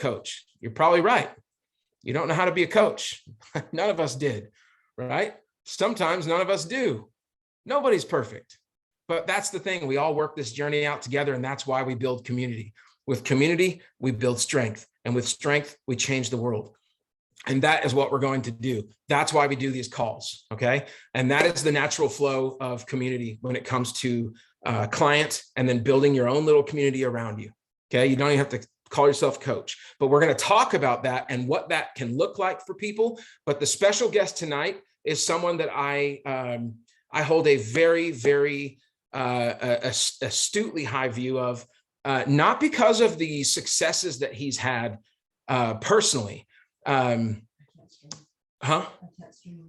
coach. You're probably right. You don't know how to be a coach. None of us did, right? Sometimes none of us do. Nobody's perfect. But that's the thing. We all work this journey out together, and that's why we build community. With community, we build strength. And with strength, we change the world. And that is what we're going to do. That's why we do these calls, okay? And that is the natural flow of community when it comes to client and then building your own little community around you, okay? You don't even have to call yourself coach, but we're going to talk about that and what that can look like for people. But the special guest tonight is someone that I hold a very, very astutely high view of, not because of the successes that he's had personally. Oh,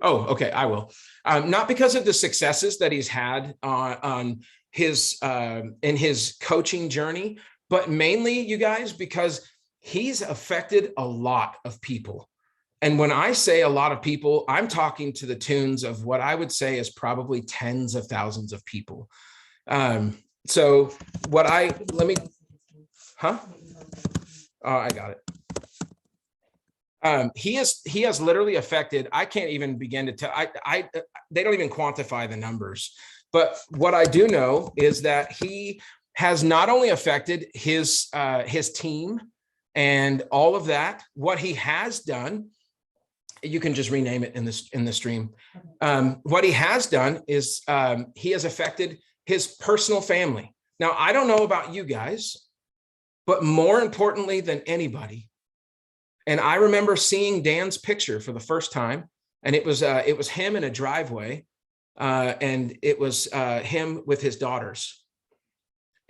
okay, I will. Not because of the successes that he's had on his in his coaching journey, but mainly, you guys, because he's affected a lot of people. And when I say a lot of people, I'm talking to the tunes of what I would say is probably tens of thousands of people. So what I got it. He has literally affected, I can't even begin to tell, they don't even quantify the numbers. But what I do know is that he has not only affected his team and all of that, what he has done, you can just rename it in the stream. What he has done is he has affected his personal family. Now, I don't know about you guys, but more importantly than anybody, and I remember seeing Dan's picture for the first time, and it was him in a driveway, and it was him with his daughters.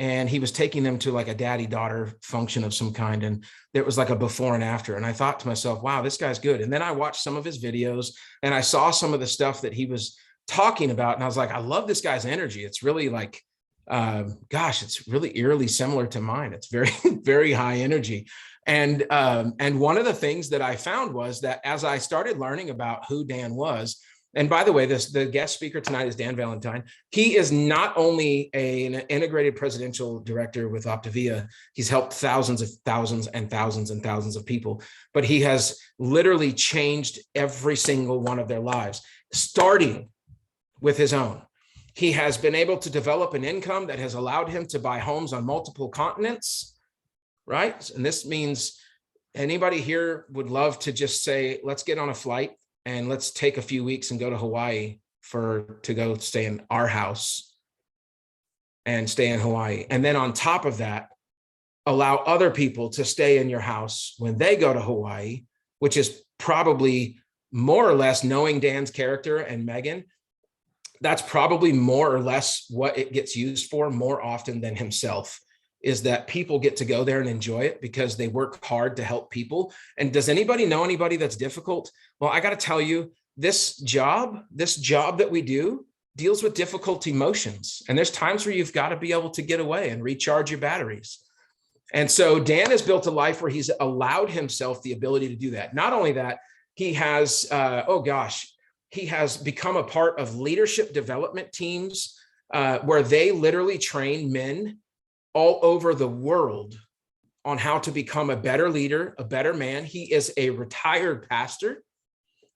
And he was taking them to like a daddy-daughter function of some kind. And there was like a before and after. And I thought to myself, wow, this guy's good. And then I watched some of his videos and I saw some of the stuff that he was talking about. And I was like, I love this guy's energy. It's really like, gosh, it's really eerily similar to mine. It's very, very high energy. And one of the things that I found was that as I started learning about who Dan was, and by the way, the guest speaker tonight is Dan Valentine. He is not only an integrated presidential director with Optavia, he's helped thousands and thousands of people, but he has literally changed every single one of their lives, starting with his own. He has been able to develop an income that has allowed him to buy homes on multiple continents, right? And this means anybody here would love to just say, let's get on a flight and let's take a few weeks and go to Hawaii to go stay in our house and stay in Hawaii. And then on top of that, allow other people to stay in your house when they go to Hawaii, which is probably more or less, knowing Dan's character and Megan, that's probably more or less what it gets used for more often than himself, is that people get to go there and enjoy it because they work hard to help people. And does anybody know anybody that's difficult? Well, I got to tell you, this job that we do deals with difficult emotions. And there's times where you've got to be able to get away and recharge your batteries. And so Dan has built a life where he's allowed himself the ability to do that. Not only that, he has, he has become a part of leadership development teams where they literally train men all over the world on how to become a better leader, a better man. He is a retired pastor.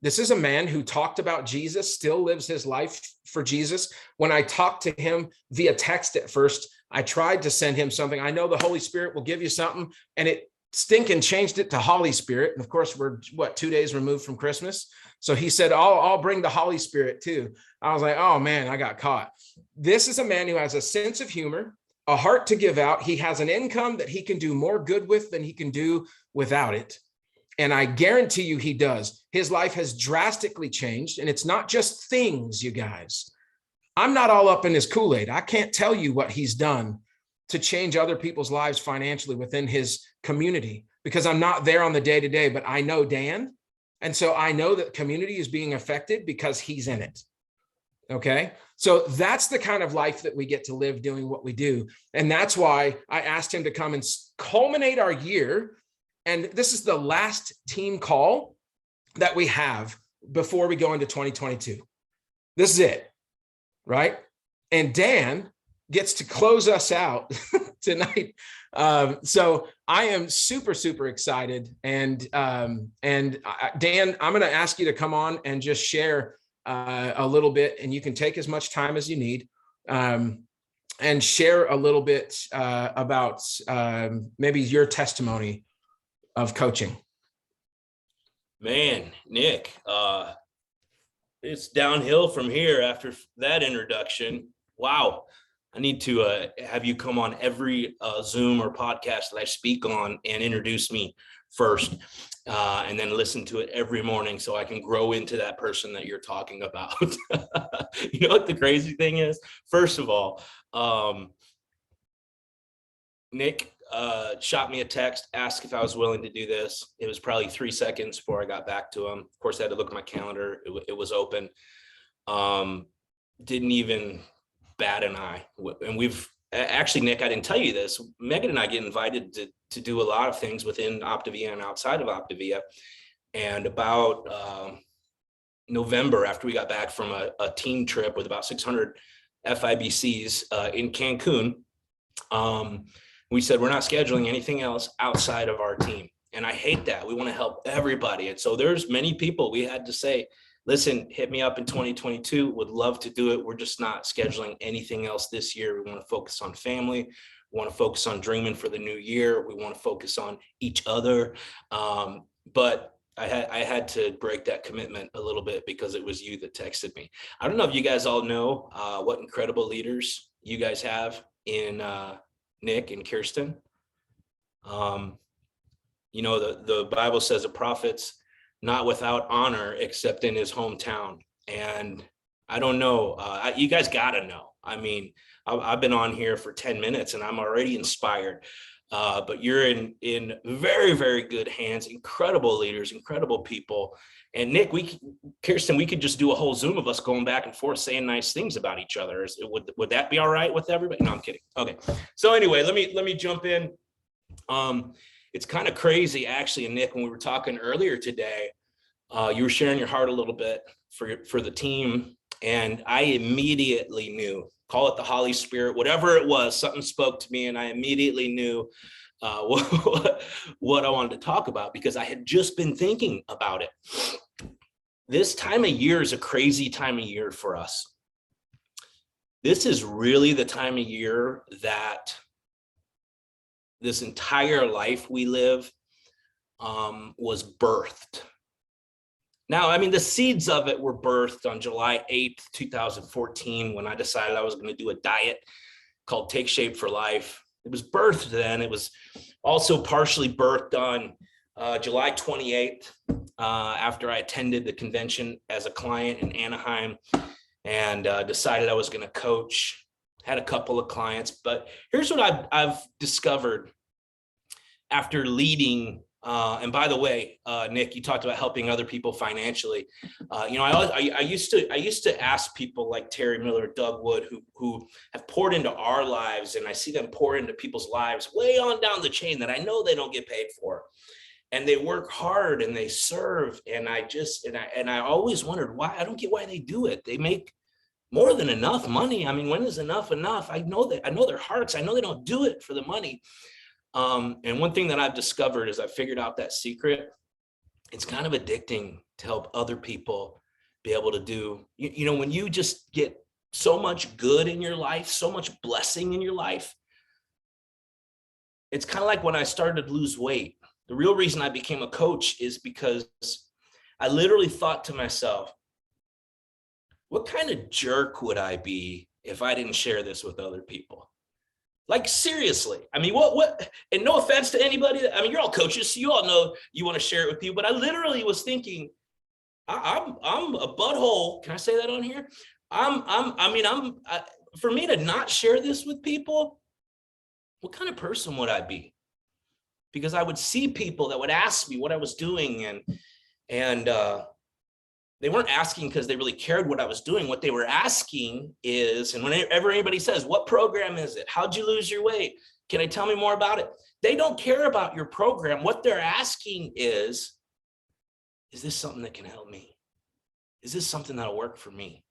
This is a man who talked about Jesus, still lives his life for Jesus. When I talked to him via text at first, I tried to send him something. I know the Holy Spirit will give you something, and it stinking changed it to Holy Spirit. And of course, we're 2 days removed from Christmas. So he said, I'll bring the Holy Spirit too. I was like, oh man, I got caught. This is a man who has a sense of humor, a heart to give out. He has an income that he can do more good with than he can do without it. And I guarantee you he does. His life has drastically changed. And it's not just things, you guys. I'm not all up in his Kool-Aid. I can't tell you what he's done to change other people's lives financially within his community because I'm not there on the day-to-day, but I know Dan. And so I know that community is being affected because he's in it. Okay. So that's the kind of life that we get to live doing what we do. And that's why I asked him to come and culminate our year. And this is the last team call that we have before we go into 2022. This is it, right? And Dan gets to close us out tonight. So I am super, super excited. And Dan, I'm going to ask you to come on and just share a little bit, and you can take as much time as you need, and share a little bit about maybe your testimony of coaching. Man, Nick, it's downhill from here after that introduction. Wow. I need to have you come on every Zoom or podcast that I speak on and introduce me first, and then listen to it every morning so I can grow into that person that you're talking about. You know what the crazy thing is? First of all, Nick shot me a text, asked if I was willing to do this. It was probably 3 seconds before I got back to him. Of course, I had to look at my calendar. It was open. Didn't even bat an eye. And we've actually, Nick, I didn't tell you this. Megan and I get invited to do a lot of things within Optavia and outside of Optavia. And about November, after we got back from a team trip with about 600 FIBCs in Cancun, we said, we're not scheduling anything else outside of our team. And I hate that. We want to help everybody. And so there's many people we had to say, listen, hit me up in 2022. Would love to do it. We're just not scheduling anything else this year. We want to focus on family. We want to focus on dreaming for the new year. We want to focus on each other. But I had to break that commitment a little bit because it was you that texted me. I don't know if you guys all know what incredible leaders you guys have in Nick and Kirsten. You know, the Bible says a prophet's not without honor except in his hometown. And I don't know, you guys gotta know. I mean, I've been on here for 10 minutes and I'm already inspired. But you're in very, very good hands, incredible leaders, incredible people. And Nick, Kirsten, we could just do a whole Zoom of us going back and forth saying nice things about each other. Would that be all right with everybody? No, I'm kidding. Okay. So anyway, let me jump in. It's kind of crazy, actually, and Nick, when we were talking earlier today, you were sharing your heart a little bit for the team, and I immediately knew, call it the Holy Spirit, whatever it was, something spoke to me, and I immediately knew what I wanted to talk about, because I had just been thinking about it. This time of year is a crazy time of year for us. This is really the time of year that this entire life we live was birthed. Now, I mean, the seeds of it were birthed on July 8th, 2014, when I decided I was going to do a diet called Take Shape for Life. It was birthed then. It was also partially birthed on July 28th, after I attended the convention as a client in Anaheim and decided I was going to coach. Had a couple of clients, but here's what I've discovered after leading. And by the way, Nick, you talked about helping other people financially. You know, I used to ask people like Terry Miller, Doug Wood, who have poured into our lives, and I see them pour into people's lives way on down the chain that I know they don't get paid for, and they work hard and they serve. And I always wondered why. I don't get why they do it. They make more than enough money. I mean, when is enough enough? I know their hearts. I know they don't do it for the money. And one thing that I've discovered is I figured out that secret. It's kind of addicting to help other people be able to do, you know, when you just get so much good in your life, so much blessing in your life. It's kind of like when I started to lose weight. The real reason I became a coach is because I literally thought to myself, what kind of jerk would I be if I didn't share this with other people? Like, seriously. I mean, what, and no offense to anybody. I mean, you're all coaches, so you all know you want to share it with people, but I literally was thinking, I'm a butthole. Can I say that on here? For me to not share this with people, what kind of person would I be? Because I would see people that would ask me what I was doing, and they weren't asking because they really cared what I was doing. What they were asking is, and whenever anybody says, what program is it? How'd you lose your weight? Can I tell me more about it? They don't care about your program. What they're asking is this something that can help me? Is this something that'll work for me?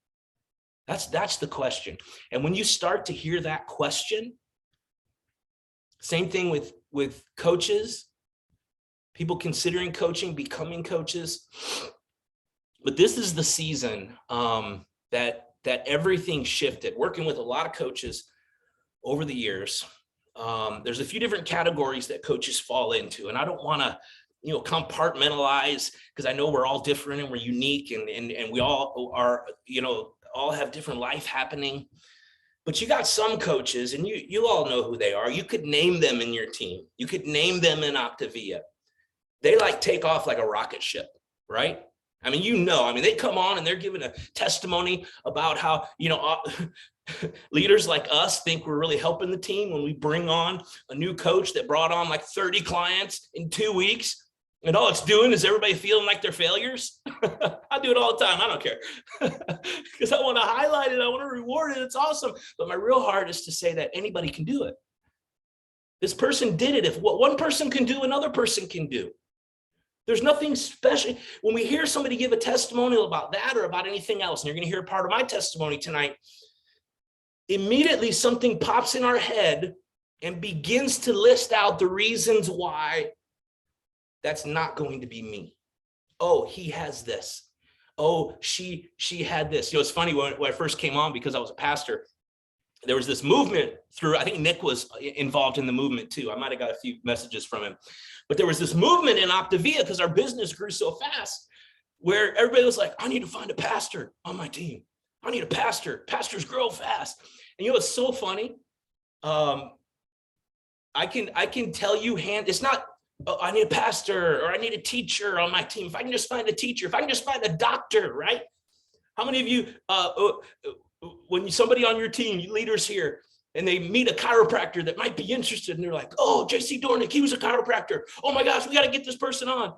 That's the question. And when you start to hear that question, same thing with coaches, people considering coaching, becoming coaches. But this is the season that everything shifted. Working with a lot of coaches over the years, there's a few different categories that coaches fall into, and I don't want to compartmentalize, because I know we're all different and we're unique, and we all are, all have different life happening. But you got some coaches, and you all know who they are. You could name them in your team. You could name them in Optavia. They like take off like a rocket ship, right? I mean, they come on and they're giving a testimony about how, leaders like us think we're really helping the team when we bring on a new coach that brought on like 30 clients in 2 weeks. And all it's doing is everybody feeling like they're failures. I do it all the time. I don't care, because I want to highlight it. I want to reward it. It's awesome. But my real heart is to say that anybody can do it. This person did it. If what one person can do, another person can do. There's nothing special. When we hear somebody give a testimonial about that or about anything else, and you're going to hear part of my testimony tonight, immediately something pops in our head and begins to list out the reasons why that's not going to be me. Oh, he has this. Oh, she had this. It's funny, when I first came on, because I was a pastor, there was this movement through, I think Nick was involved in the movement too. I might have got a few messages from him, but there was this movement in Optavia, because our business grew so fast, where everybody was like, I need to find a pastor on my team. I need a pastor. Pastors grow fast. And it's so funny. I can tell you, it's not, oh, I need a pastor or I need a teacher on my team. If I can just find a teacher, if I can just find a doctor, right? How many of you, when somebody on your team, leaders here, and they meet a chiropractor that might be interested, and they're like, oh, JC Dornick, he was a chiropractor. Oh my gosh, we got to get this person on.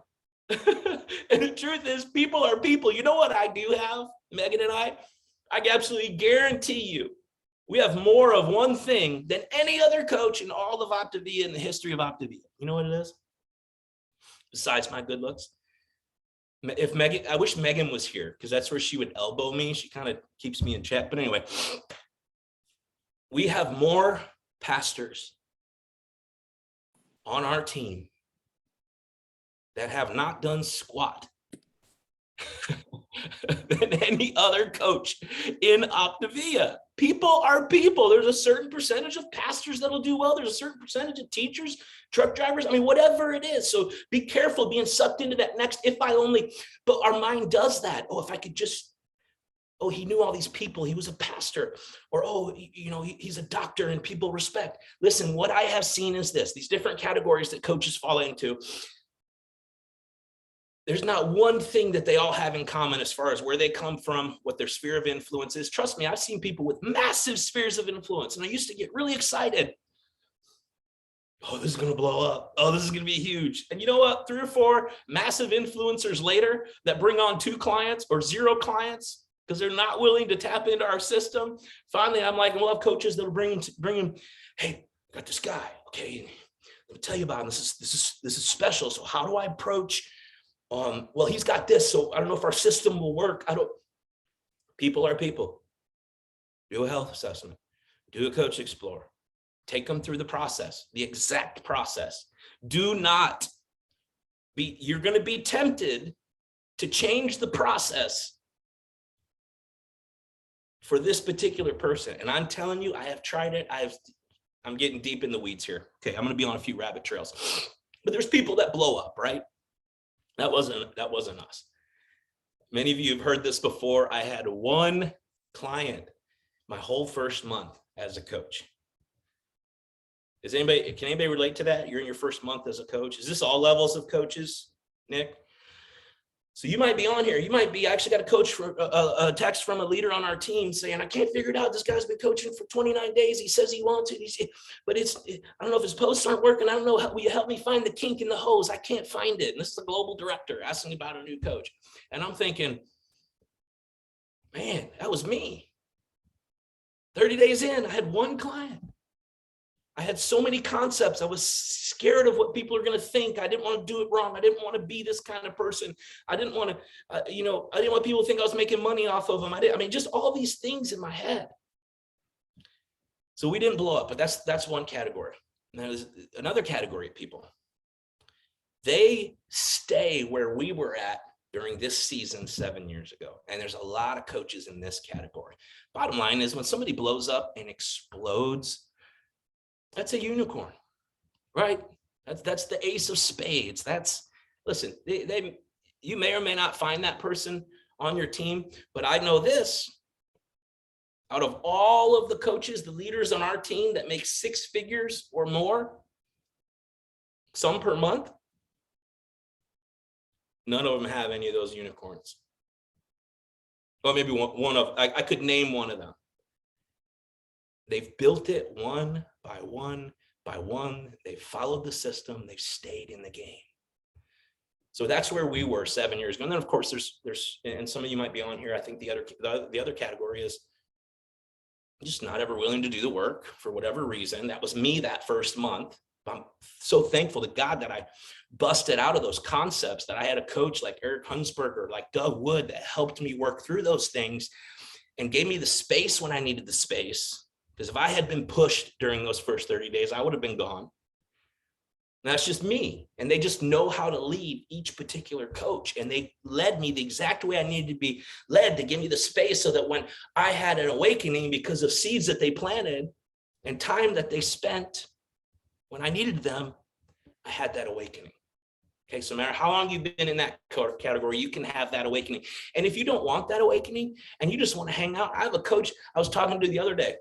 And the truth is, people are people. You know what I do have, Megan and I absolutely guarantee you, we have more of one thing than any other coach in all of Optavia, in the history of Optavia. You know what it is? Besides my good looks. If Megan, I wish Megan was here, because that's where she would elbow me. She kind of keeps me in check. But anyway, we have more pastors on our team that have not done squat than any other coach in Optavia. People are people. There's a certain percentage of pastors that'll do well. There's a certain percentage of teachers, truck drivers, whatever it is. So be careful being sucked into that next, if I only, but our mind does that. Oh, if I could just, oh, he knew all these people. He was a pastor, or, oh, he's a doctor and people respect. Listen, what I have seen is these different categories that coaches fall into. There's not one thing that they all have in common as far as where they come from, what their sphere of influence is. Trust me, I've seen people with massive spheres of influence, and I used to get really excited. Oh, this is going to blow up. Oh, this is going to be huge. And you know what? 3 or 4 massive influencers later that bring on 2 clients or 0 clients because they're not willing to tap into our system. Finally, I'm like, we'll have coaches that'll bring him. Hey, I got this guy. Okay, let me tell you about him. This is special. So how do I approach? Well, he's got this, so I don't know if our system will work. People are people. Do a health assessment, do a coach explore, take them through the process, the exact process. Do not you're going to be tempted to change the process for this particular person. And I'm telling you, I have tried it. I'm getting deep in the weeds here. Okay, I'm going to be on a few rabbit trails, but there's people that blow up, right? That wasn't us. Many of you have heard this before. I had 1 client my whole first month as a coach. Can anybody relate to that? You're in your first month as a coach. Is this all levels of coaches, Nick? So you might be on here. I actually got a text from a leader on our team saying, I can't figure it out. This guy's been coaching for 29 days. He says he wants it. But I don't know if his posts aren't working. I don't know. Will you help me find the kink in the hose? I can't find it. And this is the global director asking about a new coach. And I'm thinking, man, that was me. 30 days in, I had 1 client. I had so many concepts. I was scared of what people are going to think. I didn't want to do it wrong. I didn't want to be this kind of person. I didn't want to, I didn't want people to think I was making money off of them. Just all these things in my head. So we didn't blow up, but that's one category. And there's another category of people. They stay where we were at during this season 7 years ago. And there's a lot of coaches in this category. Bottom line is, when somebody blows up and explodes, that's a unicorn, right? That's the ace of spades. Listen, you may or may not find that person on your team, but I know this: out of all of the coaches, the leaders on our team that make 6 figures or more, some per month, none of them have any of those unicorns. Well, maybe one of, I could name one of them. They've built it one by one by one. They've followed the system. They've stayed in the game. So that's where we were 7 years ago. And then, of course, there's, and some of you might be on here. I think the other category is just not ever willing to do the work for whatever reason. That was me that first month. I'm so thankful to God that I busted out of those concepts, that I had a coach like Eric Hunsberger, like Doug Wood, that helped me work through those things and gave me the space when I needed the space. Because if I had been pushed during those first 30 days, I would have been gone. And that's just me. And they just know how to lead each particular coach. And they led me the exact way I needed to be led, to give me the space so that when I had an awakening because of seeds that they planted and time that they spent when I needed them, I had that awakening. Okay, so no matter how long you've been in that category, you can have that awakening. And if you don't want that awakening and you just want to hang out, I have a coach I was talking to the other day.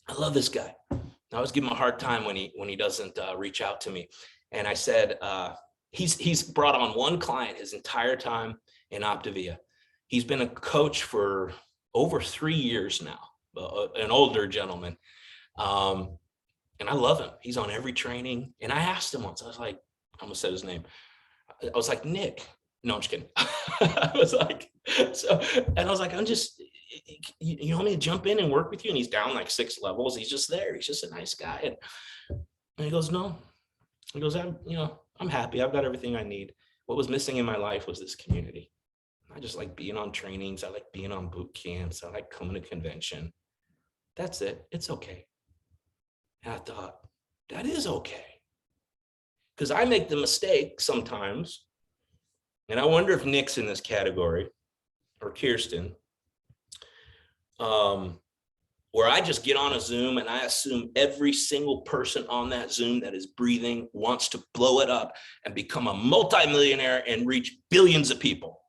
I love this guy. I always give him a hard time when he doesn't reach out to me. And I said, he's brought on one client his entire time in Optavia. He's been a coach for over 3 years now, an older gentleman. And I love him. He's on every training. And I asked him once, I was like, I almost said his name. I was like, Nick. No, I'm just kidding. I was like, I'm just, you want me to jump in and work with you? And he's down like 6 levels. He's just there. He's just a nice guy. And he goes, no. He goes, I'm happy. I've got everything I need. What was missing in my life was this community. I just like being on trainings. I like being on boot camps. I like coming to convention. That's it. It's okay. And I thought, that is okay. Because I make the mistake sometimes, and I wonder if Nick's in this category, or Kirsten, where I just get on a Zoom and I assume every single person on that Zoom that is breathing wants to blow it up and become a multimillionaire and reach billions of people,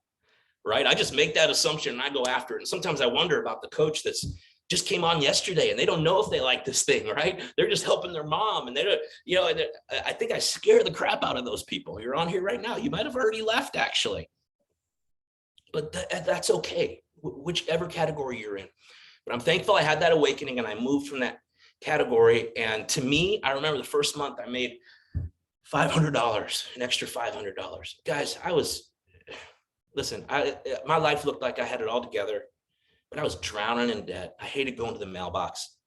right? I just make that assumption and I go after it. And sometimes I wonder about the coach that's just came on yesterday and they don't know if they like this thing, right? They're just helping their mom. And they don't, I think I scare the crap out of those people. You're on here right now. You might have already left, actually. But that's okay, whichever category you're in. But I'm thankful I had that awakening and I moved from that category. And to me, I remember the first month I made $500, an extra $500. Guys, my life looked like I had it all together, but I was drowning in debt. I hated going to the mailbox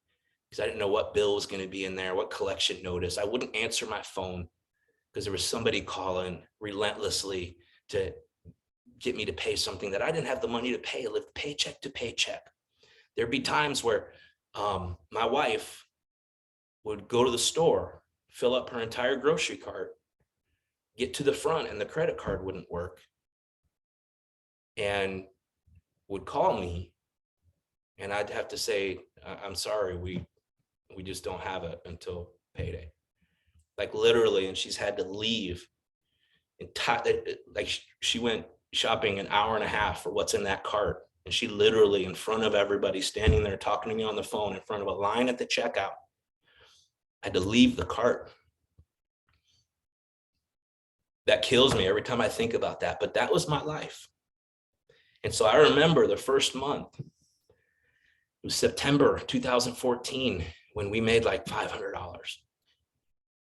because I didn't know what bill was going to be in there, what collection notice. I wouldn't answer my phone because there was somebody calling relentlessly to get me to pay something that I didn't have the money to pay. I lived paycheck to paycheck. There'd be times where my wife would go to the store, fill up her entire grocery cart, get to the front and the credit card wouldn't work, and would call me. And I'd have to say, I'm sorry, we just don't have it until payday. Like literally, and she's had to leave. Like she went shopping an hour and a half for what's in that cart. And she literally, in front of everybody, standing there talking to me on the phone in front of a line at the checkout, had to leave the cart. That kills me every time I think about that, but that was my life. And so I remember the first month, it was September 2014, when we made like $500.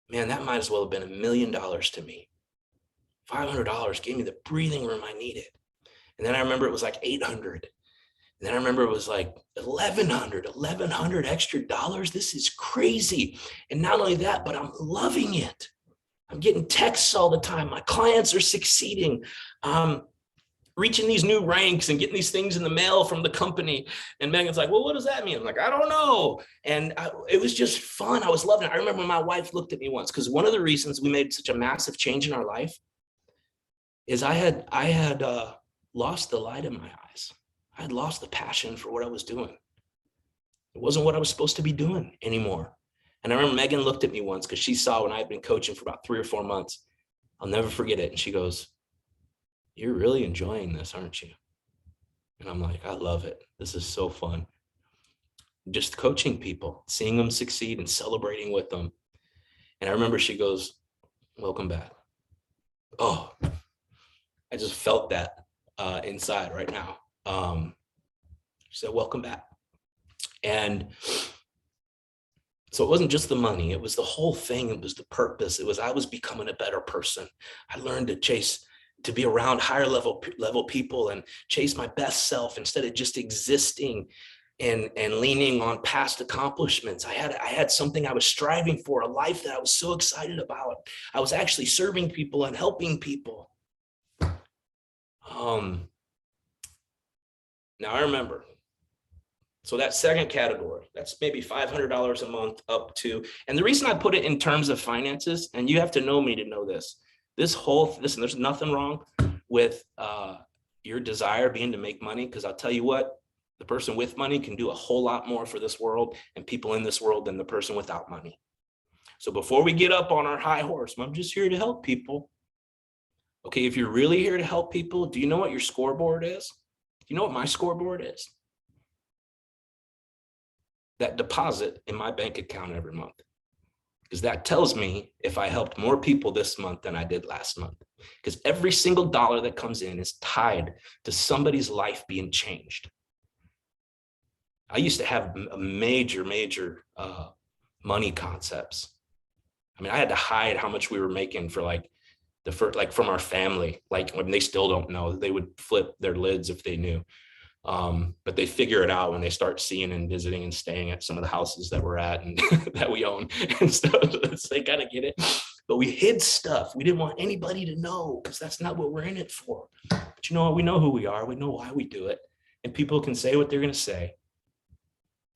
Man, that might as well have been $1 million to me. $500 gave me the breathing room I needed. And then I remember it was like 800. And then I remember it was like $1,100 extra dollars. This is crazy. And not only that, but I'm loving it. I'm getting texts all the time. My clients are succeeding. Reaching these new ranks and getting these things in the mail from the company. And Megan's like, well, what does that mean? I'm like, I don't know. And it was just fun. I was loving it. I remember my wife looked at me once, because one of the reasons we made such a massive change in our life is I had lost the light in my eyes. I had lost the passion for what I was doing. It wasn't what I was supposed to be doing anymore. And I remember Megan looked at me once, because she saw when I had been coaching for about 3 or 4 months. I'll never forget it. And she goes, you're really enjoying this, aren't you? And I'm like, I love it. This is so fun. Just coaching people, seeing them succeed and celebrating with them. And I remember she goes, welcome back. Oh, I just felt that inside right now. She said, welcome back. And so it wasn't just the money, it was the whole thing. It was the purpose. It was, I was becoming a better person. I learned to be around higher level people and chase my best self instead of just existing and leaning on past accomplishments. I had something I was striving for, a life that I was so excited about. I was actually serving people and helping people. Now I remember, so that second category, that's maybe $500 a month up to, and the reason I put it in terms of finances, and you have to know me to know this, listen, there's nothing wrong with your desire being to make money, because I'll tell you what, the person with money can do a whole lot more for this world and people in this world than the person without money. So before we get up on our high horse, I'm just here to help people. Okay, if you're really here to help people, do you know what your scoreboard is? Do you know what my scoreboard is? That deposit in my bank account every month. Because that tells me if I helped more people this month than I did last month. Because every single dollar that comes in is tied to somebody's life being changed. I used to have major money concepts. I mean, I had to hide how much we were making for like from our family. Like when they still don't know, they would flip their lids if they knew. But they figure it out when they start seeing and visiting and staying at some of the houses that we're at and that we own and stuff. So they gotta get it. But we hid stuff. We didn't want anybody to know, because that's not what we're in it for. But you know what? We know who we are. We know why we do it. And people can say what they're gonna say.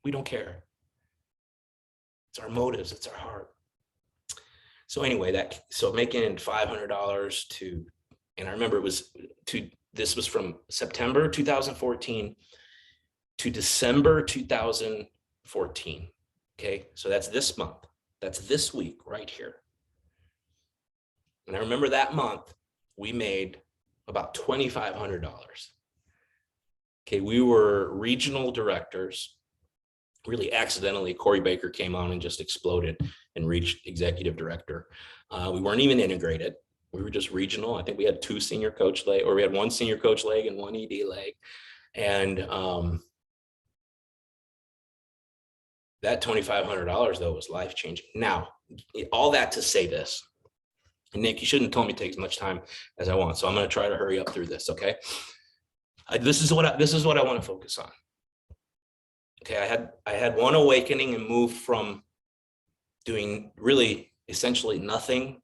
We don't care. It's our motives. It's our heart. So anyway, so making $500 to, and I remember this was from September 2014 to December 2014. Okay, so that's this month. That's this week right here. And I remember that month we made about $2,500. Okay, we were regional directors. Really accidentally, Corey Baker came on and just exploded and reached executive director. We weren't even integrated. We were just regional. I think we had 2 senior coach leg, or we had 1 senior coach leg and 1 ED leg. And that $2,500 though was life-changing. Now, all that to say this, and Nick, you shouldn't tell me to take as much time as I want, so I'm going to try to hurry up through this. Okay, this is what I want to focus on. Okay, I had one awakening and moved from doing really essentially nothing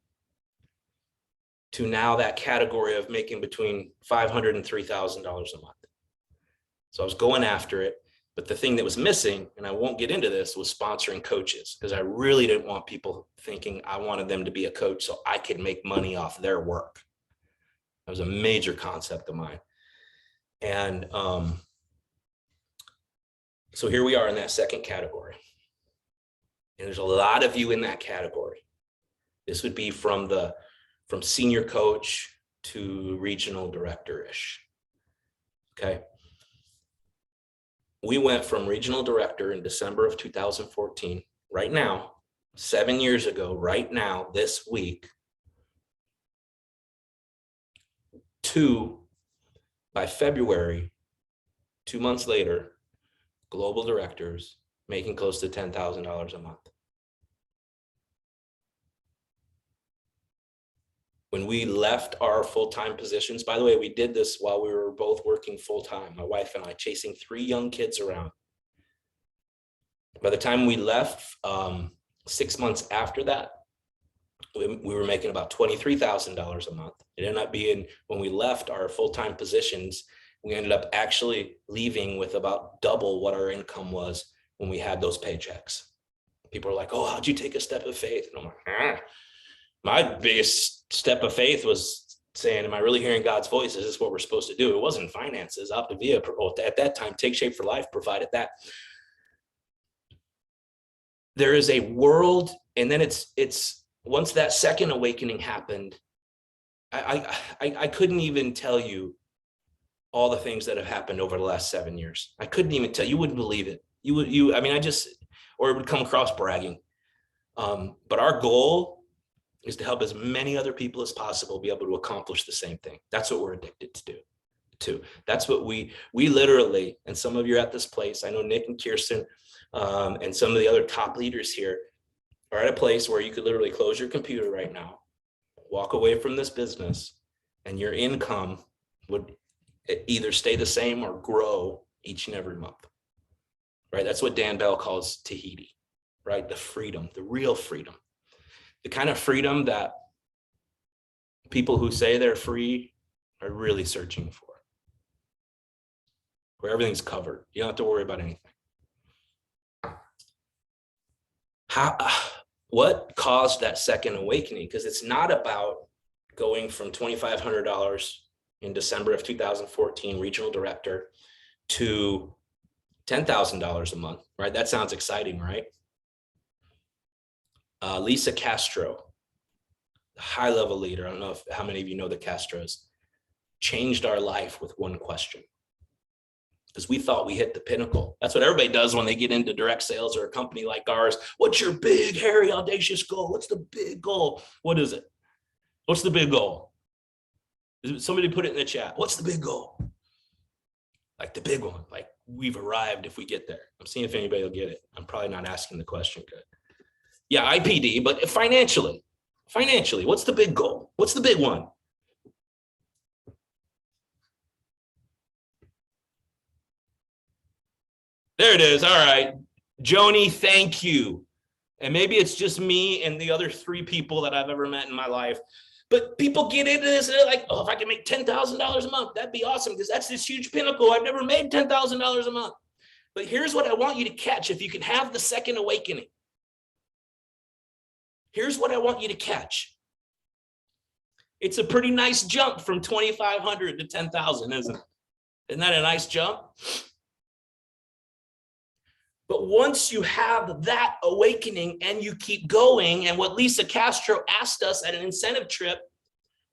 to now that category of making between $500 and $3,000 a month. So I was going after it, but the thing that was missing, and I won't get into this, was sponsoring coaches, because I really didn't want people thinking I wanted them to be a coach so I could make money off their work. That was a major concept of mine. And so here we are in that second category. And there's a lot of you in that category. This would be from senior coach to regional director-ish. Okay. We went from regional director in December of 2014, right now, 7 years ago, right now, this week, to, by February, 2 months later, global directors making close to $10,000 a month. When we left our full-time positions, by the way, we did this while we were both working full-time, my wife and I, chasing 3 young kids around. By the time we left, 6 months after that, we were making about $23,000 a month. It ended up being, when we left our full-time positions, we ended up actually leaving with about double what our income was when we had those paychecks. People are like, oh, how'd you take a step of faith? And I'm like, my biggest step of faith was saying, am I really hearing God's voice? Is this what we're supposed to do? It wasn't finances. Optavia, at that time, Take Shape for Life provided that. There is a world, and then it's once that second awakening happened, I couldn't even tell you all the things that have happened over the last 7 years. I couldn't even tell you. Wouldn't believe it. I mean, or it would come across bragging. But our goal is to help as many other people as possible be able to accomplish the same thing. That's what we're addicted to do. That's what we literally, and some of you are at this place. I know Nick and Kirsten and some of the other top leaders here are at a place where you could literally close your computer right now, walk away from this business, and your income would either stay the same or grow each and every month, right? That's what Dan Bell calls Tahiti, right? The freedom, the real freedom, the kind of freedom that people who say they're free are really searching for, where everything's covered. You don't have to worry about anything. What caused that second awakening? Because it's not about going from $2,500 in December of 2014, regional director, to $10,000 a month, right? That sounds exciting, right? Lisa Castro, high-level leader, I don't know how many of you know the Castros, changed our life with one question. Because we thought we hit the pinnacle. That's what everybody does when they get into direct sales or a company like ours. What's your big, hairy, audacious goal? What's the big goal? What is it? What's the big goal? Somebody put it in the chat. What's the big goal? Like the big one, like we've arrived if we get there. I'm seeing if anybody will get it. I'm probably not asking the question good. Yeah, IPD, but financially, what's the big goal? What's the big one? There it is. All right. Joni, thank you. And maybe it's just me and the other 3 people that I've ever met in my life. But people get into this and they're like, oh, if I can make $10,000 a month, that'd be awesome because that's this huge pinnacle. I've never made $10,000 a month. But here's what I want you to catch if you can have the second awakening. Here's what I want you to catch. It's a pretty nice jump from 2,500 to 10,000, isn't it? Isn't that a nice jump? But once you have that awakening and you keep going, and what Lisa Castro asked us at an incentive trip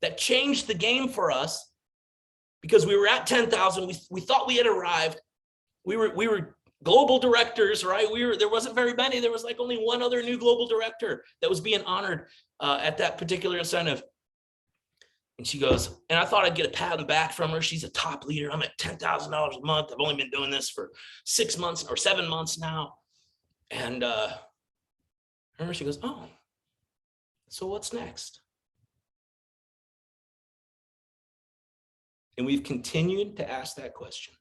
that changed the game for us, because we were at 10,000, we thought we had arrived. We were global directors, right? There wasn't very many. There was like only one other new global director that was being honored at that particular incentive. And she goes, and I thought I'd get a pat on the back from her. She's a top leader. I'm at $10,000 a month. I've only been doing this for 6 months or 7 months now. And she goes, oh, so what's next? And we've continued to ask that question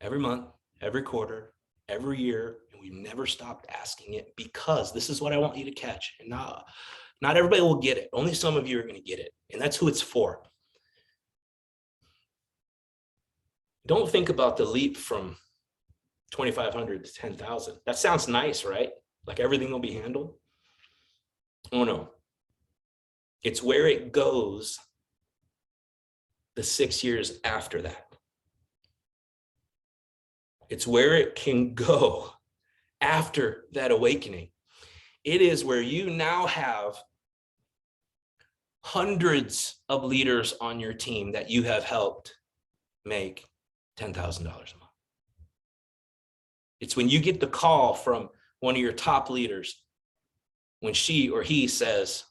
every month, every quarter, every year, and we've never stopped asking it, because this is what I want you to catch. And not everybody will get it. Only some of you are going to get it. And that's who it's for. Don't think about the leap from 2,500 to 10,000. That sounds nice, right? Like everything will be handled. Oh no. It's where it goes the 6 years after that. It's where it can go after that awakening. It is where you now have hundreds of leaders on your team that you have helped make $10,000 a month. It's when you get the call from one of your top leaders when she or he says,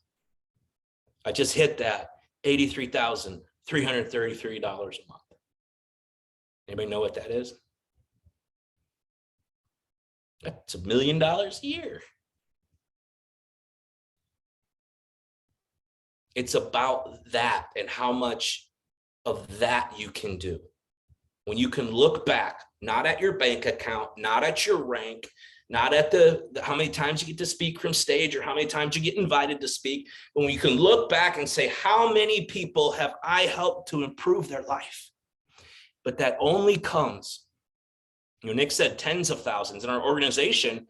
I just hit that $83,333 a month. Anybody know what that is? That's $1 million a year. It's about that and how much of that you can do. When you can look back, not at your bank account, not at your rank, not at the how many times you get to speak from stage or how many times you get invited to speak, but when you can look back and say, how many people have I helped to improve their life? But that only comes, Nick said tens of thousands. In our organization,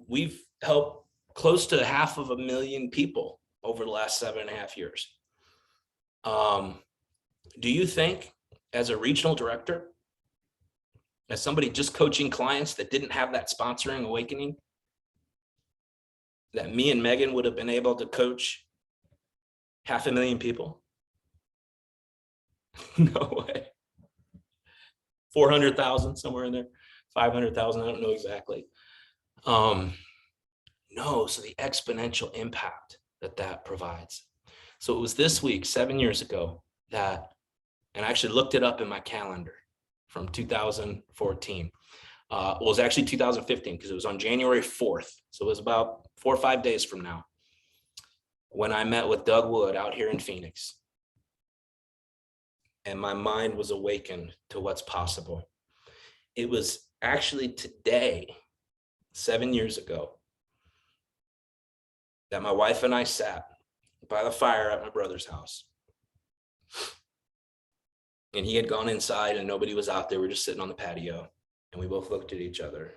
we've helped close to 500,000 people over the last 7.5 years. Do you think, as a regional director, as somebody just coaching clients that didn't have that sponsoring awakening, that me and Megan would have been able to coach 500,000 people? No way. 400,000, somewhere in there, 500,000, I don't know exactly. No, so the exponential impact that provides. So it was this week, 7 years ago, that, and I actually looked it up in my calendar from 2014. It was actually 2015 because it was on January 4th. So it was about 4 or 5 days from now when I met with Doug Wood out here in Phoenix. And my mind was awakened to what's possible. It was actually today, 7 years ago, that my wife and I sat by the fire at my brother's house. And he had gone inside and nobody was out there. We were just sitting on the patio and we both looked at each other.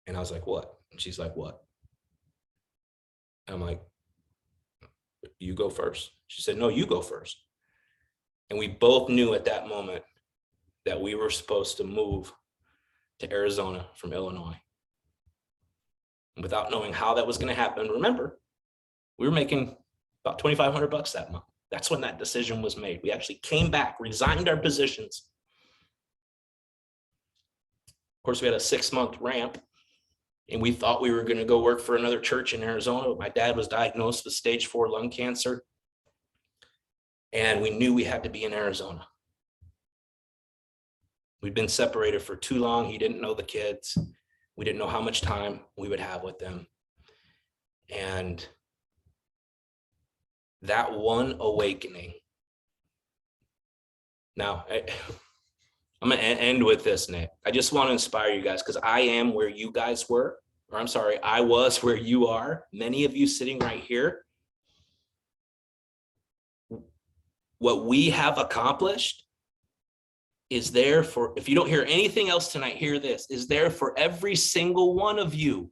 And I was like, what? And she's like, what? And I'm like, you go first. She said, no, you go first. And we both knew at that moment that we were supposed to move to Arizona from Illinois. And without knowing how that was going to happen, remember, we were making about $2,500 that month. That's when that decision was made. We actually came back, resigned our positions. Of course, we had a 6-month ramp, and we thought we were going to go work for another church in Arizona. But my dad was diagnosed with stage 4 lung cancer, and we knew we had to be in Arizona. We'd been separated for too long. He didn't know the kids. We didn't know how much time we would have with them. And that one awakening. Now, I'm going to end with this, Nick. I just want to inspire you guys because I am where you guys were, or I'm sorry, I was where you are. Many of you sitting right here. What we have accomplished is there for, if you don't hear anything else tonight, hear this, is there for every single one of you.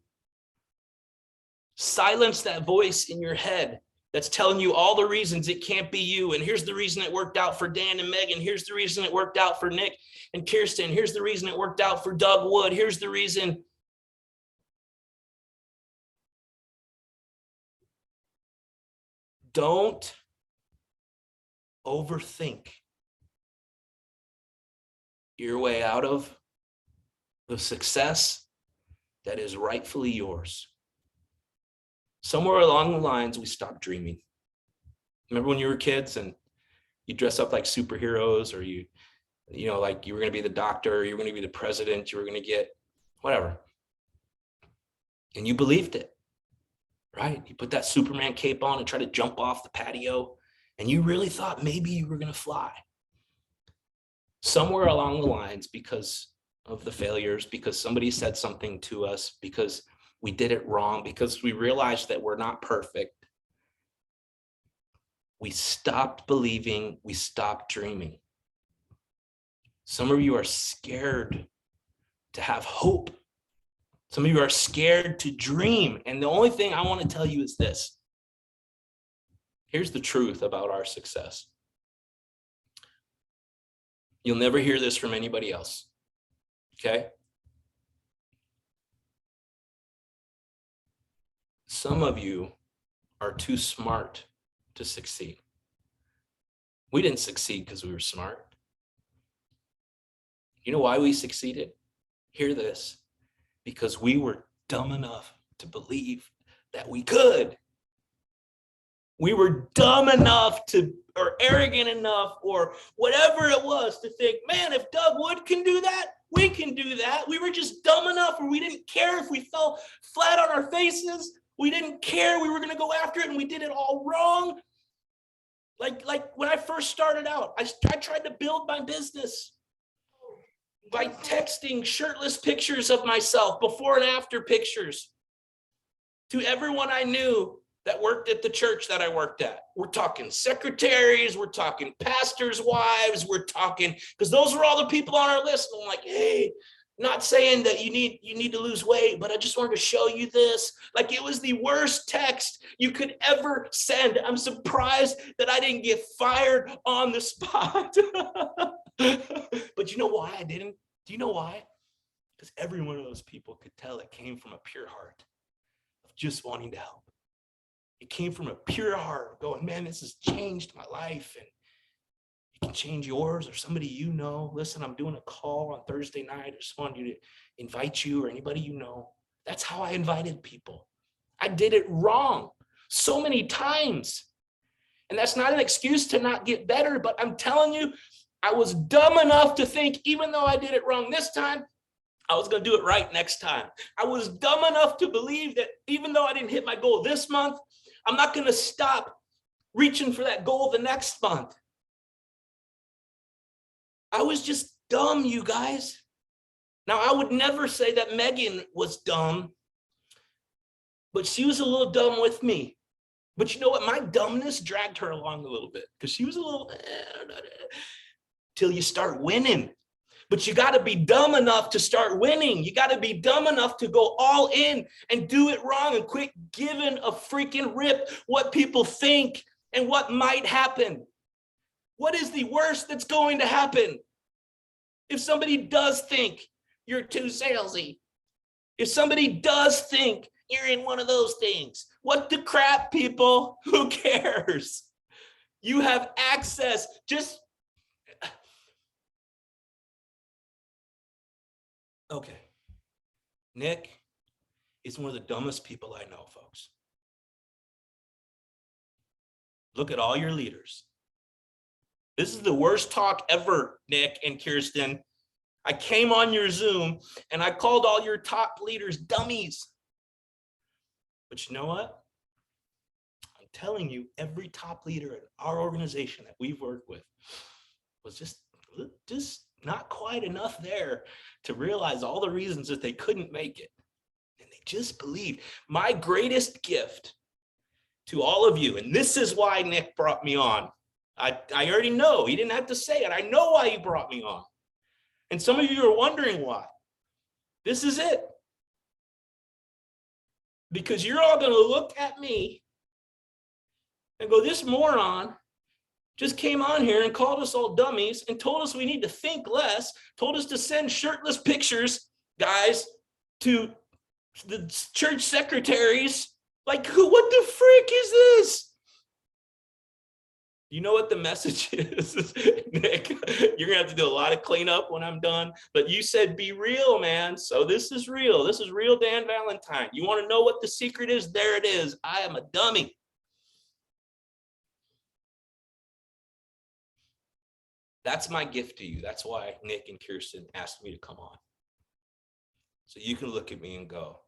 Silence that voice in your head that's telling you all the reasons it can't be you. And here's the reason it worked out for Dan and Megan. Here's the reason it worked out for Nick and Kirsten. Here's the reason it worked out for Doug Wood. Here's the reason. Don't overthink your way out of the success that is rightfully yours. Somewhere along the lines, we stopped dreaming. Remember when you were kids and you dress up like superheroes, or you know, like you were going to be the doctor, you were going to be the president, you were going to get whatever. And you believed it, right? You put that Superman cape on and try to jump off the patio, and you really thought maybe you were going to fly. Somewhere along the lines, because of the failures, because somebody said something to us, because we did it wrong, because we realized that we're not perfect, we stopped believing, we stopped dreaming. Some of you are scared to have hope. Some of you are scared to dream. And the only thing I want to tell you is this. Here's the truth about our success. You'll never hear this from anybody else, okay? Some of you are too smart to succeed. We didn't succeed because we were smart. You know why we succeeded? Hear this. Because we were dumb enough to believe that we could. We were dumb enough to, or arrogant enough, or whatever it was, to think, man, if Doug Wood can do that, we can do that. We were just dumb enough where we didn't care if we fell flat on our faces. We didn't care. We were going to go after it and we did it all wrong. Like when I first started out, I tried to build my business by texting shirtless pictures of myself, before and after pictures, to everyone I knew that worked at the church that I worked at. We're talking secretaries, we're talking pastors' wives, we're talking, because those were all the people on our list. And I'm like, hey, not saying that you need to lose weight, but I just wanted to show you this. Like, it was the worst text you could ever send. I'm surprised that I didn't get fired on the spot. But you know why I didn't? Do you know why? Because every one of those people could tell it came from a pure heart of just wanting to help. It came from a pure heart going, man, this has changed my life, and it can change yours or somebody you know. Listen, I'm doing a call on Thursday night. I just wanted you to invite you or anybody you know. That's how I invited people. I did it wrong so many times. And that's not an excuse to not get better, but I'm telling you, I was dumb enough to think, even though I did it wrong this time, I was going to do it right next time. I was dumb enough to believe that even though I didn't hit my goal this month, I'm not going to stop reaching for that goal the next month. I was just dumb, you guys. Now, I would never say that Megan was dumb, but she was a little dumb with me. But you know what? My dumbness dragged her along a little bit, because she was a little, till you start winning. But you got to be dumb enough to start winning. You got to be dumb enough to go all in and do it wrong and quit giving a freaking rip what people think and what might happen. What is the worst that's going to happen? If somebody does think you're too salesy, if somebody does think you're in one of those things, what the crap, people? Who cares? You have access. Okay. Nick is one of the dumbest people I know, folks. Look at all your leaders. This is the worst talk ever, Nick and Kirsten. I came on your Zoom and I called all your top leaders dummies. But you know what? I'm telling you, every top leader in our organization that we've worked with was just not quite enough there to realize all the reasons that they couldn't make it. And they just believed. My greatest gift to all of you, and this is why Nick brought me on. I already know. He didn't have to say it. I know why he brought me on. And some of you are wondering why. This is it. Because you're all going to look at me and go, this moron just came on here and called us all dummies and told us we need to think less, told us to send shirtless pictures, guys, to the church secretaries. Like, what the frick is this? You know what the message is, Nick? You're going to have to do a lot of cleanup when I'm done. But you said be real, man. So this is real. This is real Dan Valentine. You want to know what the secret is? There it is. I am a dummy. That's my gift to you. That's why Nick and Kirsten asked me to come on. So you can look at me and go.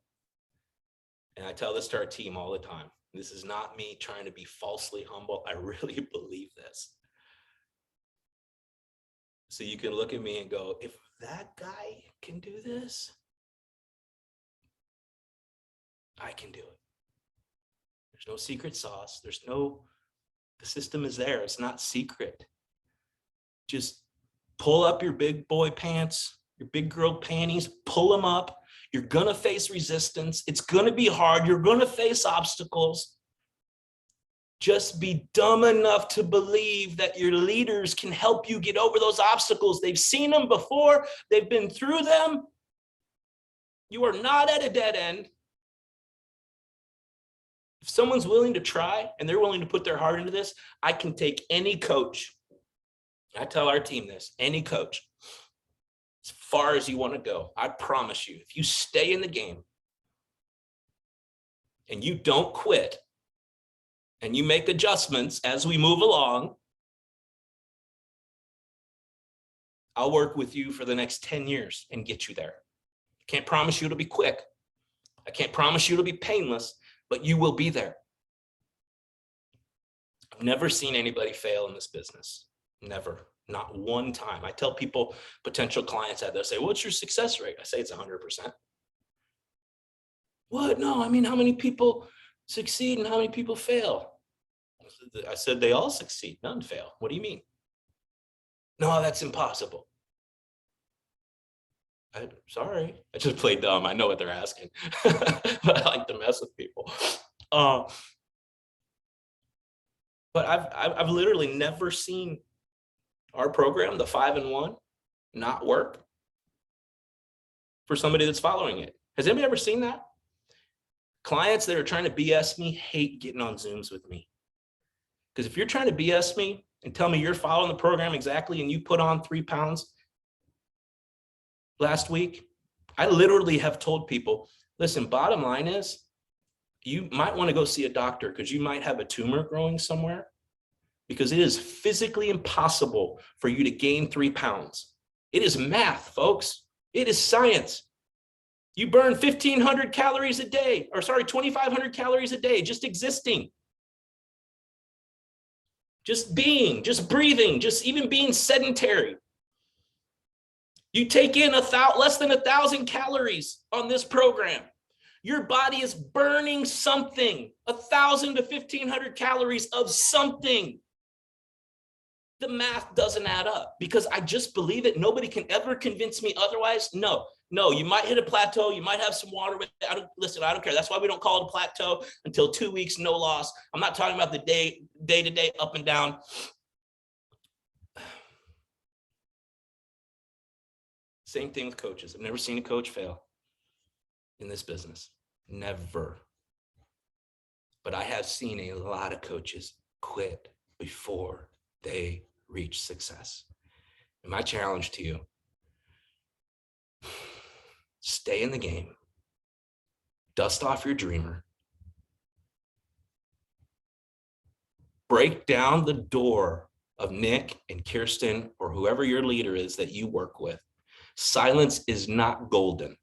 And I tell this to our team all the time. This is not me trying to be falsely humble. I really believe this. So you can look at me and go, if that guy can do this, I can do it. There's no secret sauce. The system is there. It's not secret. Just pull up your big boy pants, your big girl panties, pull them up. You're going to face resistance. It's going to be hard. You're going to face obstacles. Just be dumb enough to believe that your leaders can help you get over those obstacles. They've seen them before. They've been through them. You are not at a dead end. If someone's willing to try and they're willing to put their heart into this, I can take any coach. I tell our team this, any coach. As far as you want to go, I promise you, if you stay in the game and you don't quit and you make adjustments as we move along, I'll work with you for the next 10 years and get you there. I can't promise you it'll be quick. I can't promise you it'll be painless, but you will be there. I've never seen anybody fail in this business. Never, not one time. I tell people, potential clients that they'll say, what's your success rate? I say it's 100%. What? No, I mean, how many people succeed and how many people fail? I said, they all succeed, none fail. What do you mean? No, that's impossible. Sorry, I just played dumb. I know what they're asking, but I like to mess with people. But I've literally never seen our program, the 5-in-1, not work for somebody that's following it. Has anybody ever seen that? Clients that are trying to BS me hate getting on Zooms with me. Because if you're trying to BS me and tell me you're following the program exactly and you put on 3 pounds last week, I literally have told people, listen, bottom line is you might want to go see a doctor because you might have a tumor growing somewhere, because it is physically impossible for you to gain 3 pounds. It is math, folks. It is science. You burn 1,500 calories a day, or sorry, 2,500 calories a day, just existing. Just being, just breathing, just even being sedentary. You take in less than 1,000 calories on this program. Your body is burning something, 1,000 to 1,500 calories of something. The math doesn't add up because I just believe it. Nobody can ever convince me otherwise. No, you might hit a plateau. You might have some water. Listen, I don't care. That's why we don't call it a plateau until 2 weeks, no loss. I'm not talking about the day to day, up and down. Same thing with coaches. I've never seen a coach fail in this business. Never. But I have seen a lot of coaches quit before they reach success. And my challenge to you, stay in the game, dust off your dreamer, break down the door of Nick and Kirsten or whoever your leader is that you work with. Silence is not golden.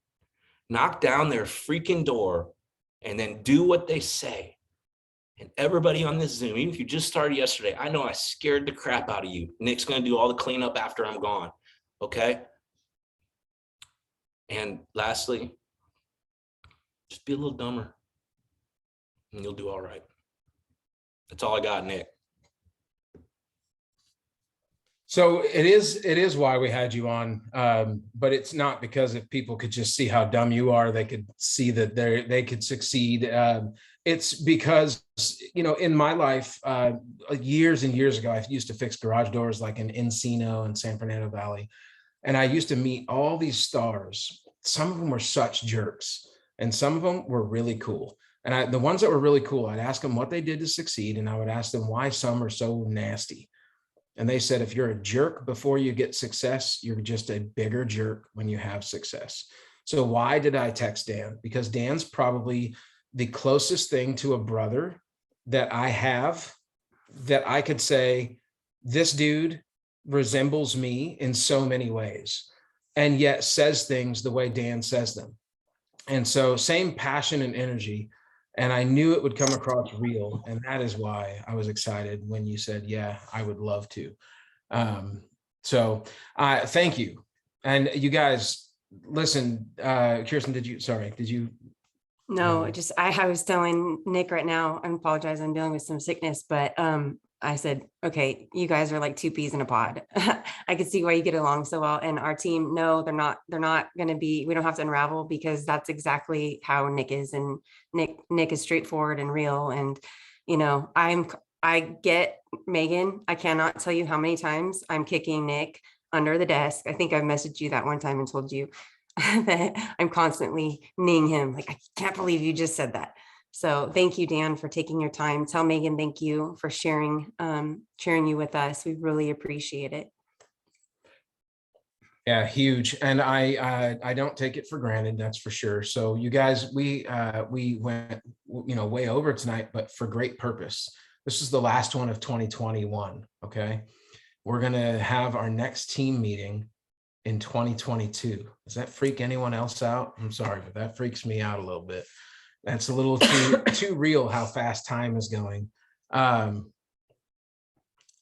Knock down their freaking door and then do what they say. And everybody on this Zoom, even if you just started yesterday, I know I scared the crap out of you. Nick's going to do all the cleanup after I'm gone. Okay. And lastly, just be a little dumber and you'll do all right. That's all I got, Nick. So it is why we had you on, but it's not because if people could just see how dumb you are, they could see that they could succeed. It's because, in my life, years and years ago, I used to fix garage doors like in Encino and San Fernando Valley. And I used to meet all these stars. Some of them were such jerks and some of them were really cool. And the ones that were really cool, I'd ask them what they did to succeed. And I would ask them why some are so nasty. And they said, if you're a jerk before you get success, you're just a bigger jerk when you have success. So why did I text Dan? Because Dan's probably the closest thing to a brother that I have that I could say, this dude resembles me in so many ways, and yet says things the way Dan says them. And so same passion and energy. And I knew it would come across real. And that is why I was excited when you said, yeah, I would love to. So thank you. And you guys, listen, Kirsten, did you? No, I was telling Nick right now, I apologize, I'm dealing with some sickness, but I said, okay, you guys are like 2 peas in a pod. I could see why you get along so well. And our team, no, they're not going to be, we don't have to unravel because that's exactly how Nick is. And Nick is straightforward and real. And, I get Megan. I cannot tell you how many times I'm kicking Nick under the desk. I think I've messaged you that one time and told you that I'm constantly kneeing him. Like, I can't believe you just said that. So thank you, Dan, for taking your time. Tell Megan, thank you for sharing you with us. We really appreciate it. Yeah, huge. And I don't take it for granted, that's for sure. So you guys, we went, way over tonight, but for great purpose. This is the last one of 2021. Okay. We're going to have our next team meeting in 2022. Does that freak anyone else out? I'm sorry, but that freaks me out a little bit. That's a little too real how fast time is going.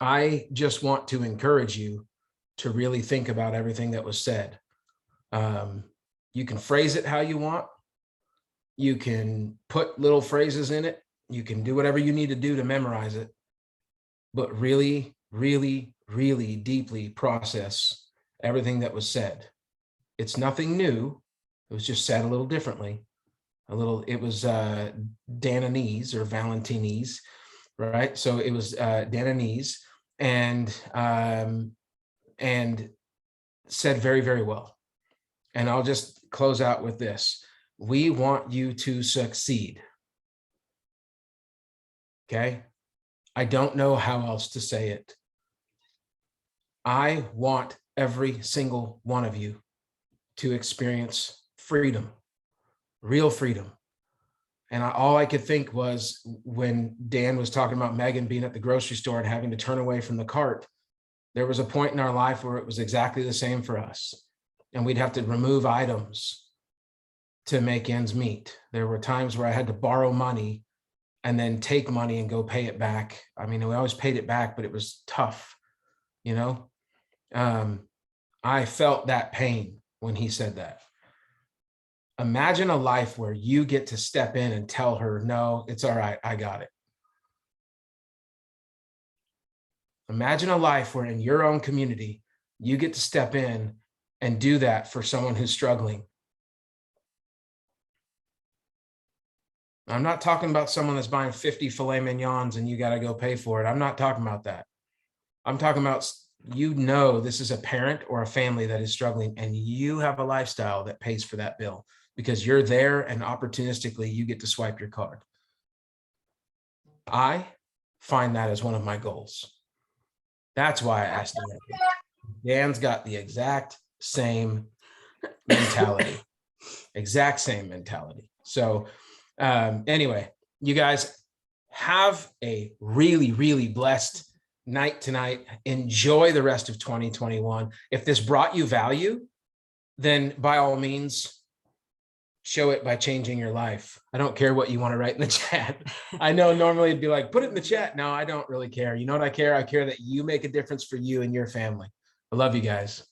I just want to encourage you to really think about everything that was said. You can phrase it how you want. You can put little phrases in it. You can do whatever you need to do to memorize it, but really, really, really deeply process everything that was said. It's nothing new. It was just said a little differently. It was Dananese or Valentinese, right? So it was Dananese and said very, very well. And I'll just close out with this. We want you to succeed. Okay? I don't know how else to say it. I want every single one of you to experience freedom, real freedom. And all I could think was when Dan was talking about Megan being at the grocery store and having to turn away from the cart, there was a point in our life where it was exactly the same for us. And we'd have to remove items to make ends meet. There were times where I had to borrow money and then take money and go pay it back. I mean, we always paid it back, but it was tough, you know? I felt that pain when he said that. Imagine a life where you get to step in and tell her, no, it's all right, I got it. Imagine a life where in your own community, you get to step in and do that for someone who's struggling. I'm not talking about someone that's buying 50 filet mignons and you got to go pay for it. I'm not talking about that. I'm talking about, you know, this is a parent or a family that is struggling and you have a lifestyle that pays for that bill because you're there and opportunistically you get to swipe your card. I find that as one of my goals. That's why I asked Dan. Dan's got the exact same mentality, exact same mentality. So anyway, you guys have a really, really blessed night tonight. Enjoy the rest of 2021. If this brought you value, then by all means, show it by changing your life. I don't care what you want to write in the chat. I know normally it'd be like, put it in the chat. No, I don't really care. You know what I care? I care that you make a difference for you and your family. I love you guys.